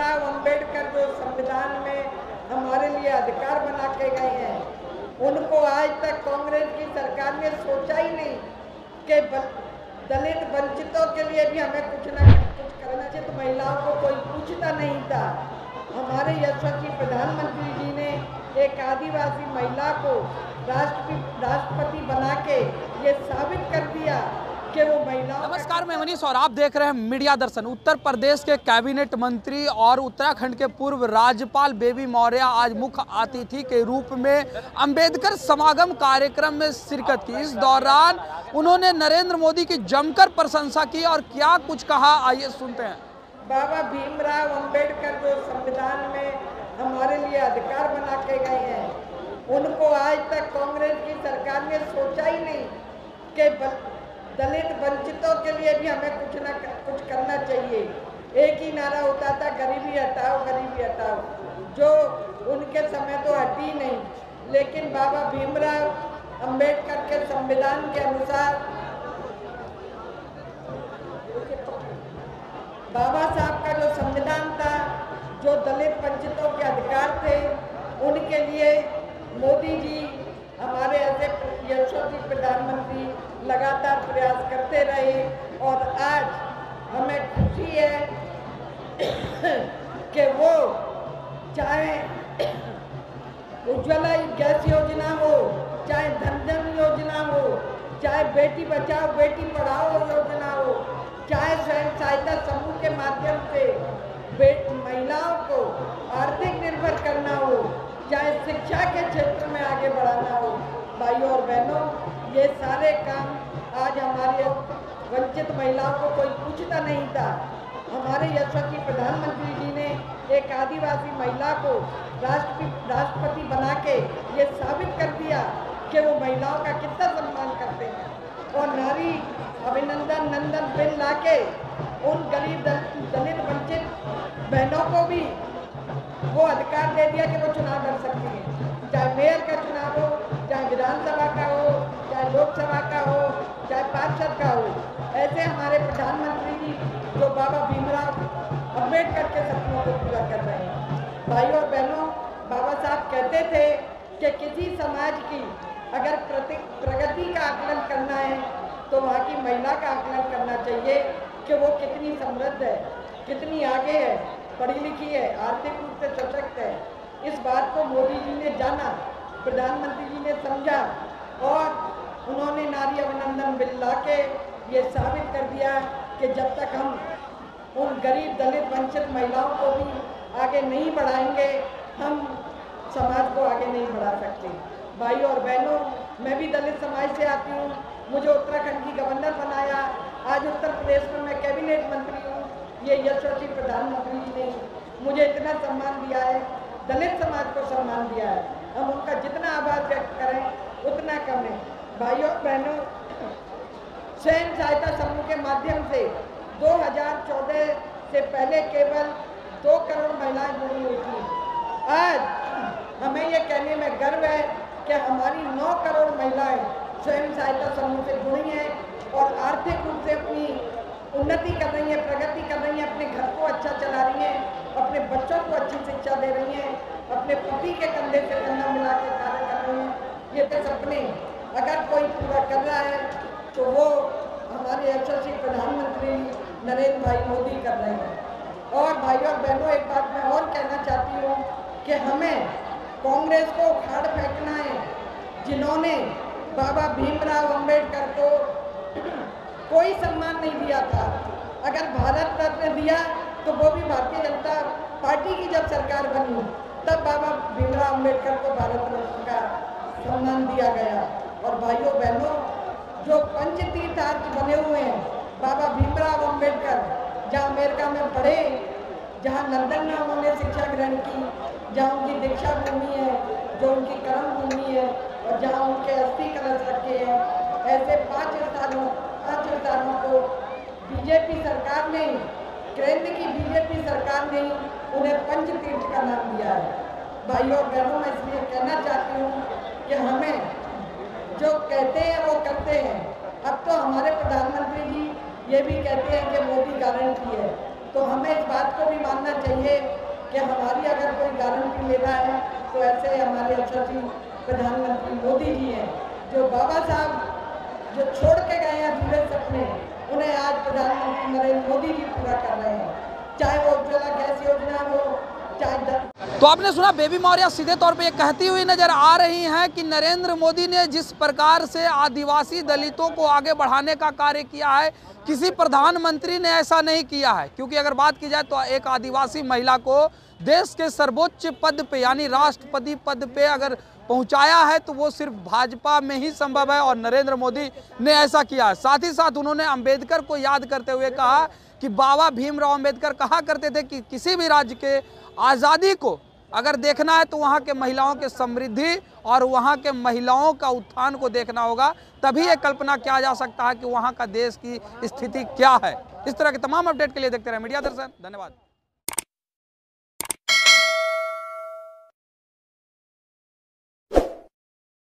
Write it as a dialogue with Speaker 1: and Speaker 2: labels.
Speaker 1: भीमराव अंबेडकर जो संविधान में हमारे लिए अधिकार बना के गए हैं, उनको आज तक कांग्रेस की सरकार ने सोचा ही नहीं कि दलित वंचितों के लिए भी हमें कुछ ना कुछ करना चाहिए। तो महिलाओं को कोई पूछता नहीं था। हमारे यशस्वी प्रधानमंत्री जी ने एक आदिवासी महिला को राष्ट्रपति बना के ये साबित कर दिया कि वो महिलाओं।
Speaker 2: नमस्कार, मैं मनीष और आप देख रहे हैं मीडिया दर्शन। उत्तर प्रदेश के कैबिनेट मंत्री और उत्तराखंड के पूर्व राज्यपाल बेबी मौर्य आज मुख्य अतिथि के रूप में अंबेडकर समागम कार्यक्रम में शिरकत की। इस दौरान उन्होंने नरेंद्र मोदी की जमकर प्रशंसा की और क्या कुछ कहा, आइए सुनते हैं।
Speaker 1: बाबा भीमराव अंबेडकर जो संविधान में हमारे लिए अधिकार बना के गए हैं, उनको आज तक कांग्रेस की सरकार ने सोचा ही नहीं कि दलित वंचितों के लिए भी हमें कुछ ना कुछ करना चाहिए। एक ही नारा होता था, गरीबी हटाओ, गरीबी हटाओ, जो उनके समय तो हटी नहीं। लेकिन बाबा भीमराव अंबेडकर के संविधान के अनुसार बाबा साहब का जो संविधान था, जो दलित वंचितों के अधिकार थे, उनके लिए मोदी जी हमारे ऐसे यशस्वी प्रधानमंत्री लगातार प्रयास करते रहे। और आज हमें खुशी है कि वो चाहे उज्ज्वला गैस योजना हो, चाहे धन धन योजना हो, चाहे बेटी बचाओ बेटी पढ़ाओ योजना हो, चाहे स्वयं सहायता समूह के माध्यम से महिलाओं को आर्थिक निर्भर करना हो, चाहे शिक्षा के क्षेत्र में आगे बढ़ाना हो। भाइयों और बहनों, ये सारे काम आज हमारे वंचित महिलाओं को कोई पूछता नहीं था। हमारे यशस्वी प्रधानमंत्री जी ने एक आदिवासी महिला को राष्ट्रपति बना के ये साबित कर दिया कि वो महिलाओं का कितना सम्मान करते हैं। और नारी अभिनंदन नंदन बिल लाके उन गरीब दलित वंचित बहनों को भी वो अधिकार दे दिया कि वो चुनाव लड़ सकती हैं। चाहे मेयर का चुनाव हो, चाहे विधानसभा का हो, चाहे लोकसभा का हो, चाहे पार्षद का हो। ऐसे हमारे प्रधानमंत्री जी जो बाबा भीमराव अंबेडकर के सपनों को पूरा कर रहे हैं। भाइयों और बहनों, बाबा साहब कहते थे कि किसी समाज की अगर प्रगति का आकलन करना है तो वहाँ की महिला का आकलन करना चाहिए कि वो कितनी समृद्ध है, कितनी आगे है, पढ़ी लिखी है, आर्थिक रूप से सशक्त है। इस बात को मोदी जी ने जाना, प्रधानमंत्री जी ने समझा और उन्होंने नारी अभिनंदन बिल ला के ये साबित कर दिया कि जब तक हम उन गरीब दलित वंचित महिलाओं को भी आगे नहीं बढ़ाएंगे, हम समाज को आगे नहीं बढ़ा सकते। भाइयों और बहनों, मैं भी दलित समाज से आती हूँ। मुझे उत्तराखंड की गवर्नर बनाया, आज उत्तर प्रदेश में मैं कैबिनेट मंत्री हूँ। ये यशस्वी प्रधानमंत्री जी ने मुझे इतना सम्मान दिया है, दलित समाज को सम्मान दिया है। हम उनका जितना आभार व्यक्त करें उतना कम है। भाइयों बहनों, स्वयं सहायता समूह के माध्यम से 2014 से पहले केवल 2 करोड़ महिलाएं जुड़ी हुई थी। आज हमें ये कहने में गर्व है कि हमारी 9 करोड़ महिलाएं स्वयं सहायता समूह से जुड़ी हैं और आर्थिक रूप से अपनी उन्नति कर रही है, प्रगति कर रही है, अपने घर को अच्छा चला रही हैं, अपने बच्चों को अच्छी शिक्षा दे रही हैं, अपने पति के कंधे से कंधा मिला के कार्य कर रही हैं। ये तो सपने अगर कोई पूरा कर रहा है तो वो हमारे यशस्वी प्रधानमंत्री नरेंद्र भाई मोदी कर रहे हैं। और भाइयों और बहनों, एक बात मैं और कहना चाहती हूँ कि हमें कांग्रेस को उखाड़ फेंकना है, जिन्होंने बाबा भीमराव अंबेडकर को कोई सम्मान नहीं दिया था। अगर भारत रत्न दिया तो वो भी भारतीय जनता पार्टी की जब सरकार बनी तब बाबा भीमराव अंबेडकर को भारत रत्न का सम्मान दिया गया। और भाइयों बहनों, जो पंचतीर्थार्थ बने हुए हैं बाबा भीमराव अंबेडकर, जहाँ अमेरिका में पढ़े, जहाँ लंदन में उन्होंने शिक्षा ग्रहण की, जहाँ उनकी दीक्षा भूमि है, जो उनकी कर्म भूमि है, और जहाँ उनके अस्थि कलश रखे हैं, ऐसे 5 स्थानों को बीजेपी सरकार ने, केंद्र की बीजेपी सरकार ने उन्हें पंचतीर्थ का नाम दिया है। भाइयों और बहनों, मैं इसलिए कहना चाहती हूँ कि हमें जो कहते हैं वो करते हैं। अब तो हमारे प्रधानमंत्री जी ये भी कहते हैं कि मोदी गारंटी है। तो हमें इस बात को भी मानना चाहिए कि हमारी अगर कोई गारंटी लेना है तो ऐसे हमारे यशस्वी प्रधानमंत्री मोदी जी हैं, जो बाबा साहब जो छोड़ के गए हैं अधूरे सपने, उन्हें आज प्रधानमंत्री नरेंद्र मोदी जी पूरा कर रहे हैं। चाहे वो उज्ज्वला गैस योजना हो, चाहे
Speaker 2: तो आपने सुना बेबी मौर्य सीधे तौर पे ये कहती हुई नजर आ रही हैं कि नरेंद्र मोदी ने जिस प्रकार से आदिवासी दलितों को आगे बढ़ाने का कार्य किया है, किसी प्रधानमंत्री ने ऐसा नहीं किया है। क्योंकि अगर बात की जाए तो एक आदिवासी महिला को देश के सर्वोच्च पद पे यानी राष्ट्रपति पद पे अगर पहुंचाया है तो वो सिर्फ भाजपा में ही संभव है और नरेंद्र मोदी ने ऐसा किया है। साथ ही साथ उन्होंने अंबेडकर को याद करते हुए कहा कि बाबा भीमराव अंबेडकर कहा करते थे कि किसी भी राज्य के आज़ादी को अगर देखना है तो वहाँ के महिलाओं के समृद्धि और वहाँ के महिलाओं का उत्थान को देखना होगा, तभी ये कल्पना किया जा सकता है कि वहाँ का देश की स्थिति क्या है। इस तरह के तमाम अपडेट के लिए देखते रहे मीडिया दर्शन। धन्यवाद।